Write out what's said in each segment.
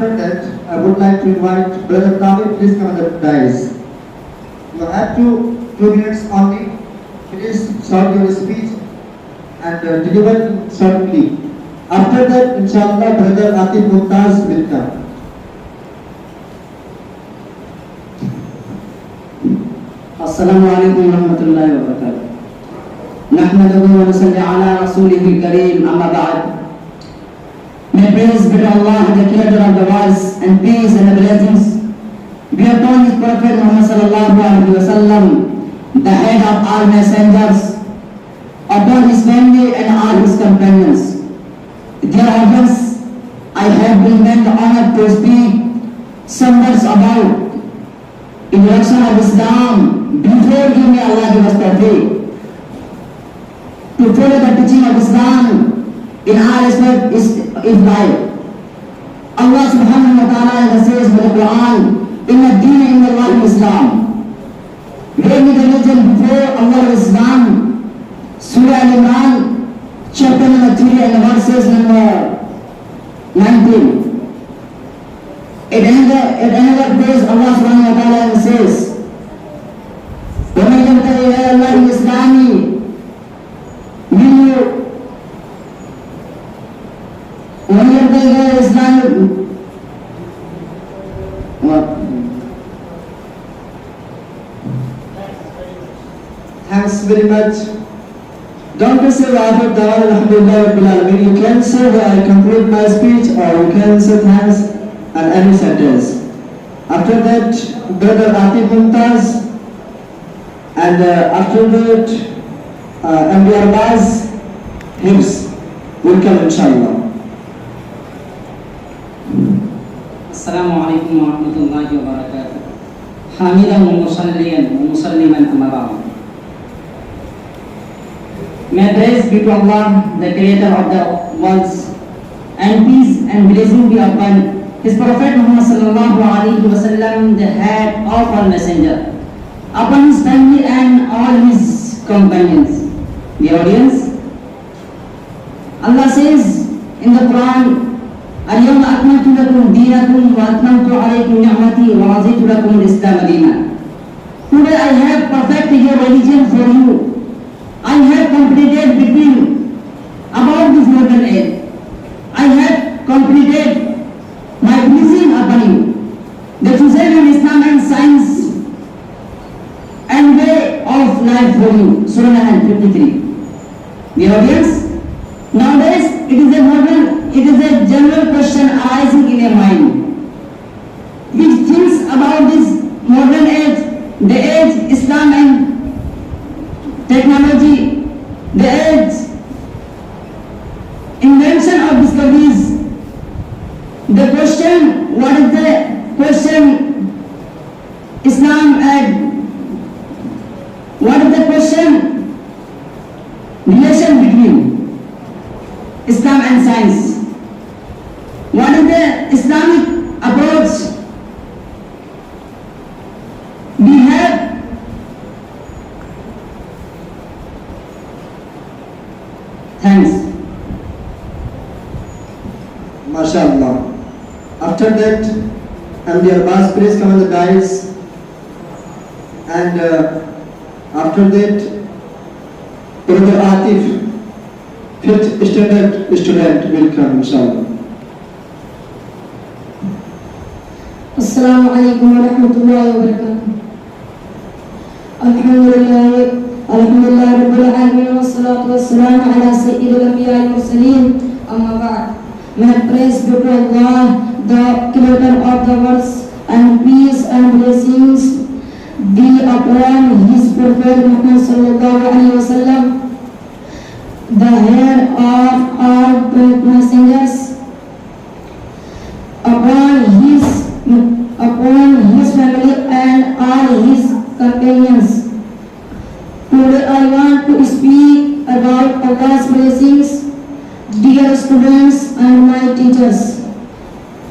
After that, I would like to invite Brother Kamil, please come on the dais. You have two minutes only. Please start your speech and deliver shortly. After that, inshallah, Brother Atif Mumtaz will come. Assalamu alaikum warahmatullahi wabarakatuh. Nahmaduhu wa nusalli ala rasulihil kareem, amma ba'd. May praise be to Allah, the creator of the worlds, and peace and blessings be upon his Prophet Muhammad sallallahu alaihi wasallam, the head of all messengers, upon his family and all his companions. Dear audience, I have been given the honor to speak some words about introduction of Islam. Before you, may Allah give us tawfiq to follow the teaching of Islam in our aspect is life. Allah subhanahu wa ta'ala says in the Quran, "Inna ad-deena inda Allahi Islam." Read the religion before Allah is Islam. Surah Al-Imran, chapter number 3 and verses number 19. At another place, Allah subhanahu wa ta'ala says, وَمَنْ يَبْتَغِي غَيْرَ اللَّهِ الْإِسْلَامِ وَمَنْ يَبْتَغِي غَيْرَ الْإِسْلَامِ Thanks very much. Don't say Wa'afir Dawal Alhamdulillah Rabbil Alameen. You can say I complete my speech, or you can say thanks and any sentence. After that, Brother Atif Mumtaz, and after that, MD Arbaz Hibs will come inshallah. Assalamu alaikum warahmatullahi wabarakatuh. Hamidan wa musalliyan wa musalliman amma ba'd. May praise be to Allah, the creator of the worlds, and peace and blessing be upon his Prophet Muhammad sallallahu alaihi wasallam, the head of all messenger, upon his family and all his companions. The audience, Allah says in the Quran, "Al-yawma akmaltu lakum dinakum wa atmamtu alaykum ni'mati wa raditu lakum al-Islam dinan." Today I have perfected your religion for you. I have completed between about this modern age. I have completed my blessing upon you. The chosen of Islam and science and way of life for you. Surah An 53. The audience, nowadays it is a general question arising in your mind, which thinks about this modern age, the age Islam and technology, the age invention of discoveries. The question, what is the question Islam and what is the question relation between Islam and science? What is the Islamic approach we have? Thanks. MashaAllah. After that, MD Arbaz, please come on the dais. And after that, Brother Atif, 5th standard student, will come, inshallah. Assalamu alaikum wa rahmatullahi wa barakatuh. Alhamdulillah Rabbil Alamin, wa salatu wa salam ala sayyidil anbiya wal mursalin, amma ba'd. May praise be to Allah, the creator of the worlds, and peace and blessings be upon his Prophet Muhammad sallallahu alaihi wasallam, the head of all messengers, upon his family and all his companions. Today I want to speak about Allah's blessings. Dear students and my teachers,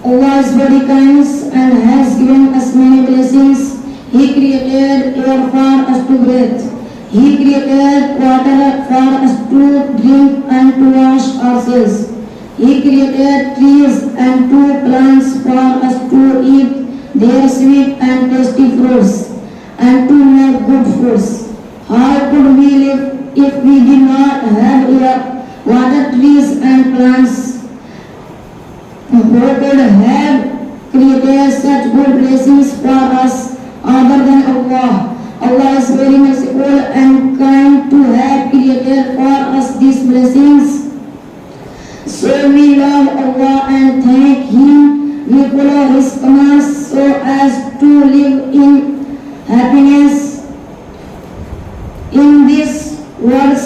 Allah is very kind and has given us many blessings. He created air for us to breathe. He created water for us to drink and to wash ourselves. He created trees and two plants for us to eat their sweet and tasty fruits and to make good foods. How could we live if we did not have air, water, trees and plants? Who could have created such good blessings for us other than Allah? Allah is very merciful and kind to have created for us these blessings. So we love Allah and thank Him. We follow His commands so as to live in happiness in this world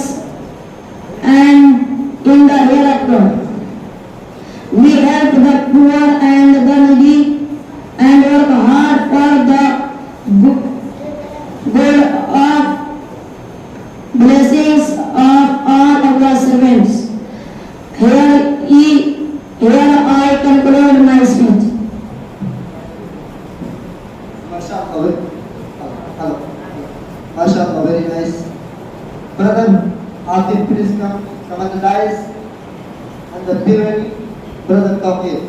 and in the hereafter. We help the poor and the needy and work hard for the good of blessings of all our servants. Here I conclude my speech. MashaAllah, very nice. Brother, Atif, please come on the dais. And the pyramid, Brother Tawqir.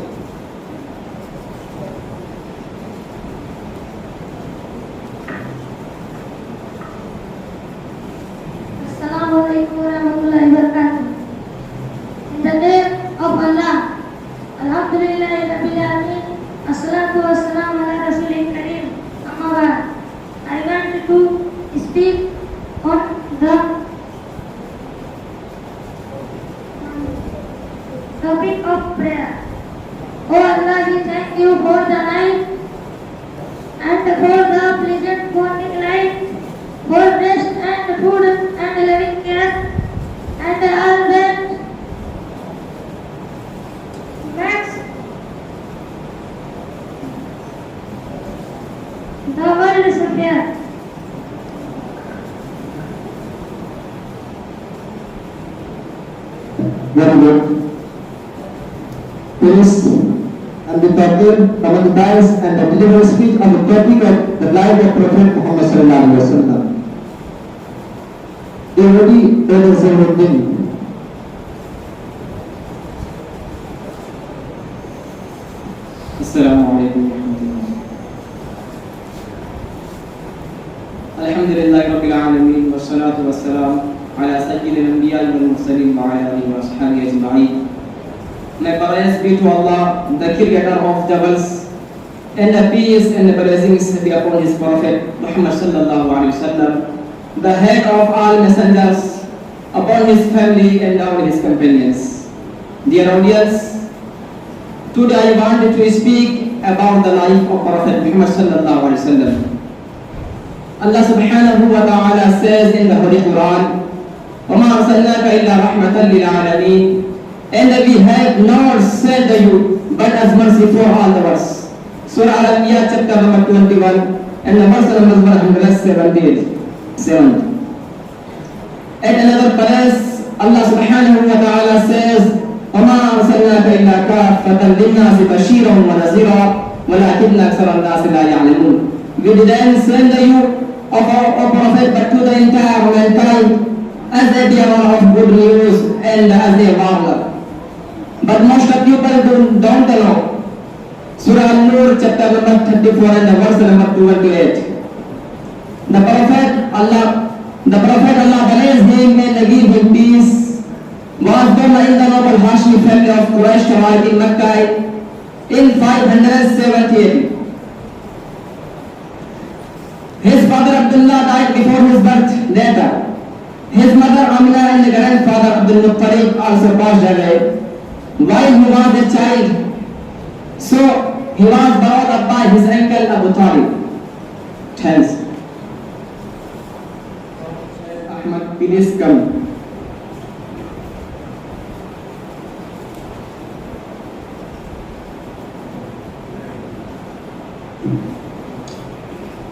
Assalamualaikum warahmatullahi wabarakatuh. In the name of Allah, Alhamdulillahi Rabbil Alamin, Assalatu wassalamu ala Rasulil Karim, Amma ba'd. I want to speak on the topic of prayer. Oh Allah, we thank you for the night and for the pleasant morning light, for rest and food and loving care and all that makes the world so fair. Very good. Please, and the Tawqir come on the dais and deliver a speech on the topic of the life of Prophet Muhammad sallallahu alaihi wasallam. Everybody, brothers and sisters. Assalamualaikum warahmatullahi wabarakatuh. Alhamdulillahi Rabbil Alamin, wassalatu wassalamu ala sayyidil anbiya wal mursalin wa ala alihi wa sahbihi ajma'in. May praise be to Allah, the creator of the worlds, and the peace and the blessings be upon His Prophet Muhammad sallallahu alaihi wasallam, the head of all messengers, upon his family and all his companions. Dear audience, today I wanted to speak about the life of Prophet Muhammad sallallahu alaihi wasallam. Allah subhanahu wa ta'ala says in the Holy Quran, وَمَا أَرْسَلْنَاكَ إِلَّا رَحْمَةً لِلْعَالَمِينَ, and we have not sent you but as mercy for all the worlds. Surah Al-Anbiya chapter number 21 and the verse number 177. At another place, Allah subhanahu wa ta'ala says, وَمَا أَرْسَلْنَاكَ إِلَّا كَافَّةً لِلنَّاسِ بَشِيرًا وَنَذِيرًا وَلَكِنَّ أَكْثَرَ النَّاسِ لَا يَعْلَمُونَ. We didn't send you of our prophet but to the entire mankind as a bearer of good news and as a warner. But most of people don't know. Surah An-Nur chapter number 34 and the verse number 28. The Prophet Allah blessed him and give him peace, was born in the noble Hashmi family of Quraysh tribe in Mecca in 578. His father Abdullah died before his birth later. His mother Amina and grandfather Abdul Muttalib also passed away while he was a child. So he was brought up by his uncle Abu Talib. Hence, Ahmad, please come.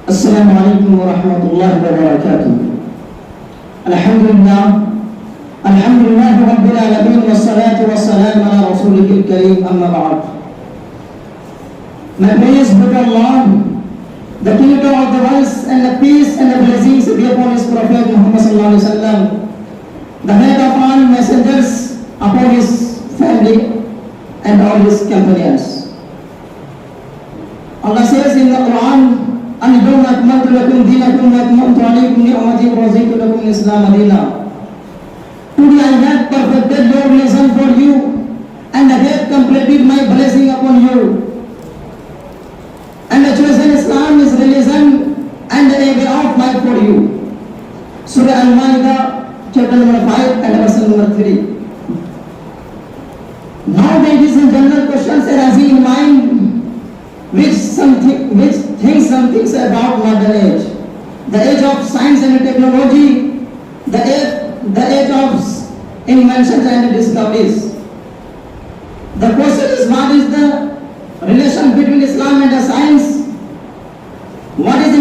Assalamu alaikum wa rahmatullahi wa barakatuh. Alhamdulillah Rabbil Alamin, wa salatu wa salam ala Rasulihil Kareem, amma ba'd. May praise be to Allah, the creator of the worlds, and the peace and the blessings be upon His Prophet Muhammad sallallahu alaihi wasallam, the head of all messengers, upon his family and all his companions. Allah says in the Quran, "Al-yawma akmaltu lakum dinakum wa atmamtu alaykum ni'mati wa raditu lakum al-Islam dinan." Today I have perfected your religion for you, and I have completed my blessing upon you. And the chosen Islam is religion and a way of life for you. Surah Al-Ma'idah, chapter number 5 and verse number 3. Now ladies and general questions arising in mind, which things about modern age, the age of science and technology, the age of inventions and discoveries. The question is, what is the relation between Islam and the science? What is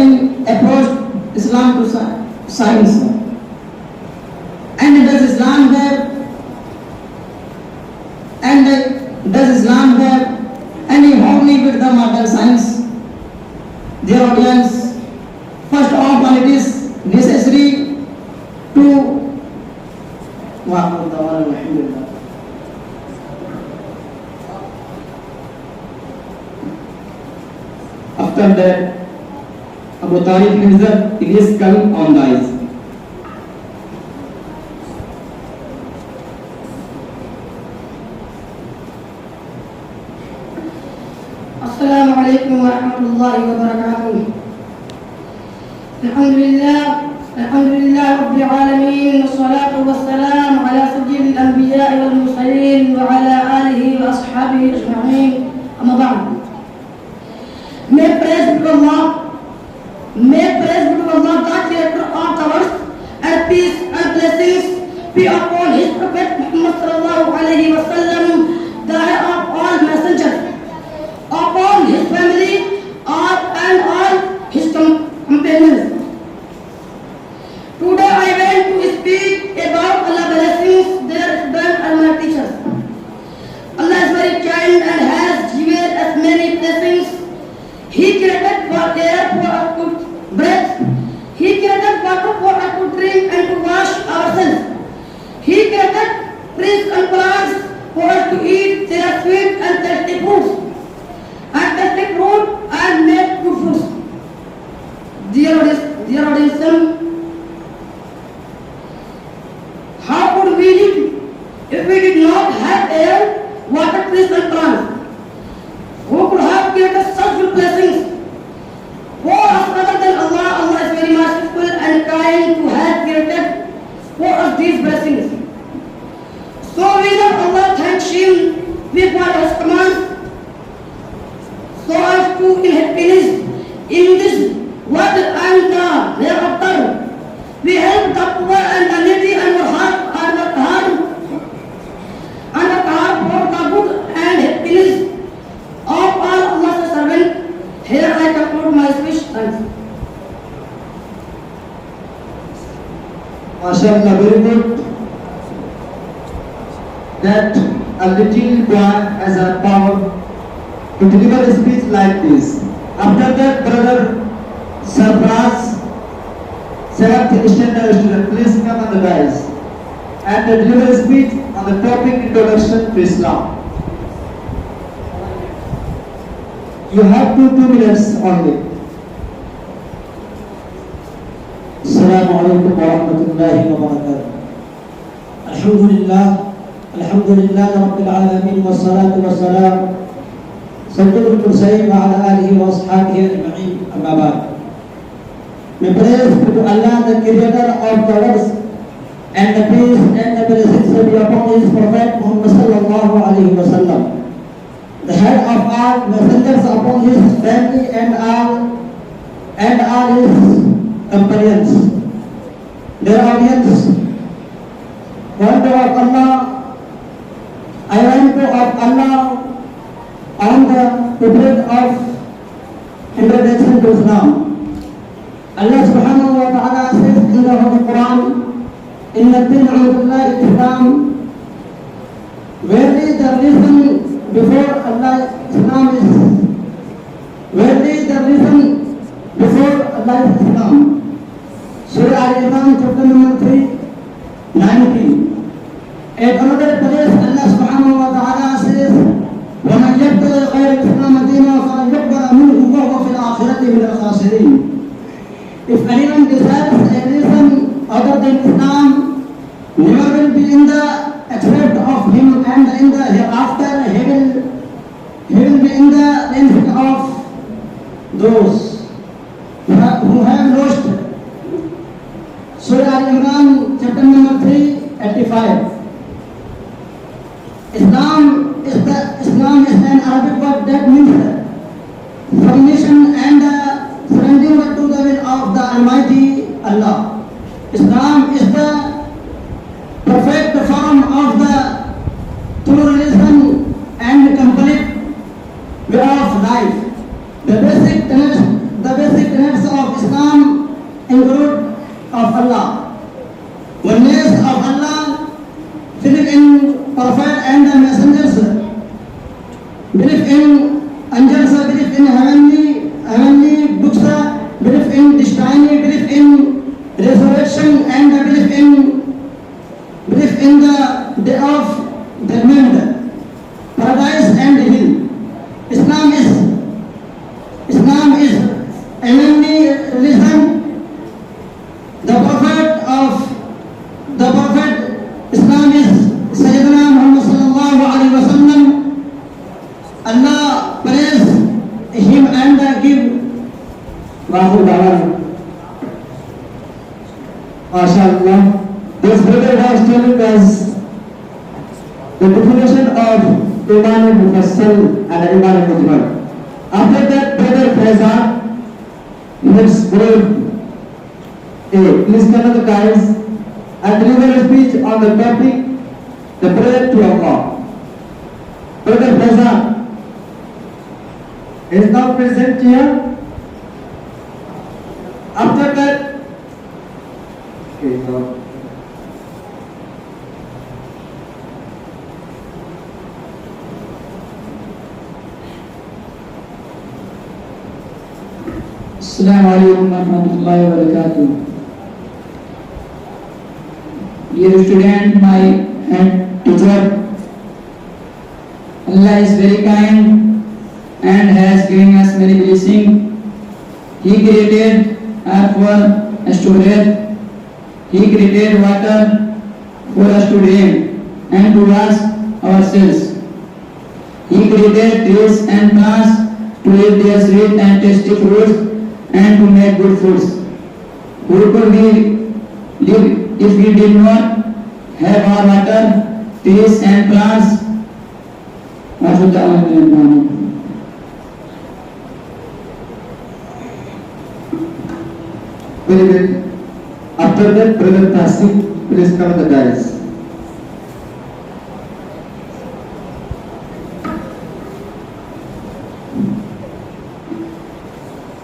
an approach Islam to science? And does Islam have any harmony with the modern science? Dear audience, first of all, it is necessary to After that, Abu Talib Ilyas skull on the eyes. السلام عليكم ورحمة الله وبركاته. الحمد لله رب العالمين، والصلاة والسلام على سيد الأنبياء والمرسلين وعلى آله وأصحابه أجمعين. أما بعد. May praise be to Allah, the Creator of the world, and peace and blessings be upon His Prophet Muhammad sallallahu alaihi wasallam, the head of all messengers, upon his family and all his companions. Today I want to speak about Allah's blessings, their students and my teachers. Allah is very kind and has given us many blessings. He created air for us to breathe. He created water for us to drink and to wash ourselves. He created trees and plants for us to eat their sweet and tasty foods, and tasty fruit and make good foods. Dear audience, how could we live if we did not have air, water, trees and plants? Who could have created such good blessings? For us other than Allah, Allah is very merciful and kind to have created for us these blessings. So we love Allah, thank Him, we follow His commands, so as to finish in this world and thereafter. We help the poor and the needy and work hard for the good and happiness of all Allah's servants. Here I conclude my speech. Thanks. MashaAllah, very good. That a little boy has a power to deliver a speech like this. After that, brother Sarfraz, 7th standard student, please come on the dais and deliver a speech on the topic Introduction to Islam. You have 2 minutes only. السلام عليكم ورحمة الله وبركاته. الحمد لله رب العالمين، والصلاة والسلام سيد المرسلين وعلى آله وأصحابه أجمعين. أما بعد. May praise be to Allah, the Creator of the world, and the peace and the blessings be upon His Prophet Muhammad sallallahu alaihi wasallam, the head of all messengers, upon his family and all his companions. Dear audience, I want to of Allah on the topic of introduction to Islam. Allah subhanahu wa ta'ala says in the Holy Quran, "Inna ad-dina 'inda Allahi al-Islam." Where is the reason before Allah Islam is? Where is the reason before Allah Islam? Surah Al-Imran chapter number 3, 19. At another place Allah Muslim. If anyone desires a religion other than Islam, never will be in the accept of him, and in the hereafter he will be in the benefit of those who have lost. Surah Al-Imran, chapter number 385. Islam is an Arabic word that means submission and surrendering to the will of the Almighty Allah. Islam is the perfect form of the true religion and complete way of life. The basic tenets of Islam include of Allah, oneness of Allah, belief in prophet and the messengers, belief in angels, belief in heavenly books, belief in destiny, belief in resurrection, and belief in the day of judgment, paradise and hell. Islam is heavenly religion. The prophet Islam is Sayyidina Muhammad sallallahu alaihi wasallam. Allah praise him and give Rahul Dawan. MashaAllah. This brother was telling us the definition of Iman al-Mufassal and Iman al-Mujmal. After that, brother Faizan, let's go. Please come on the guys and deliver a speech on the topic, the prayer to Allah. Brother Faizan is now present here. After that, okay, now. Assalamu alaikum warahmatullahi wabarakatuh. Dear student, my head teacher, Allah is very kind and has given us many blessings. He created earth for us to breathe. He created water for us to drink and to wash ourselves. He created trees and plants to eat their sweet and tasty fruits and to make good foods. Who could we live if we did not have our water, trees and plants? Very good. After that, brother Tasik, please come the guys.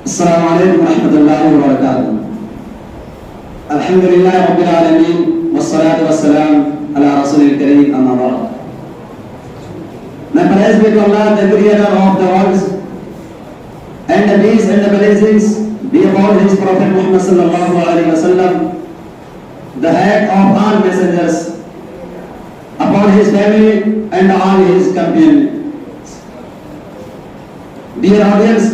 السلام عليكم ورحمة الله وبركاته. الحمد لله رب العالمين والصلاة والسلام على رسول الكريم أما بعد. May praise be to Allah, the Creator of the worlds, and the peace and the blessings be upon His Prophet Muhammad sallallahu alaihi wasallam, the head of all messengers, upon his family and all his companions. Dear audience,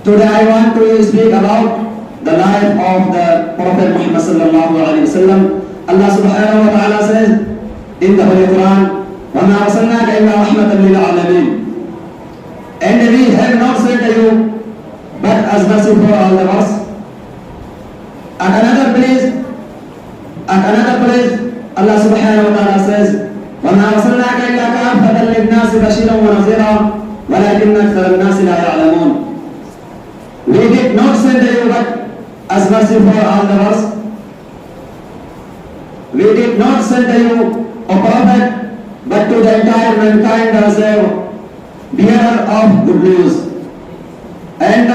today I want to speak about the life of the Prophet Muhammad sallallahu alaihi wasallam. Allah subhanahu wa ta'ala says in the Holy Quran, وَمَا أَرْسَلْنَاكَ إِلَّا رَحْمَةً لِلْعَالَمِينَ. And we have not sent you but as mercy for all the world. At another place, Allah subhanahu wa ta'ala says, وَمَا أَرْسَلْنَاكَ إِلَّا كَافَّةً لِلنَّاسِ بَشِيرًا وَنَذِيرًا وَلَكِنَّ أَكْثَرَ النَّاسِ لَا يَعْلَمُونَ. We did not send you but as mercy for all the world. We did not send you a prophet but to the entire mankind as a bearer of good news. And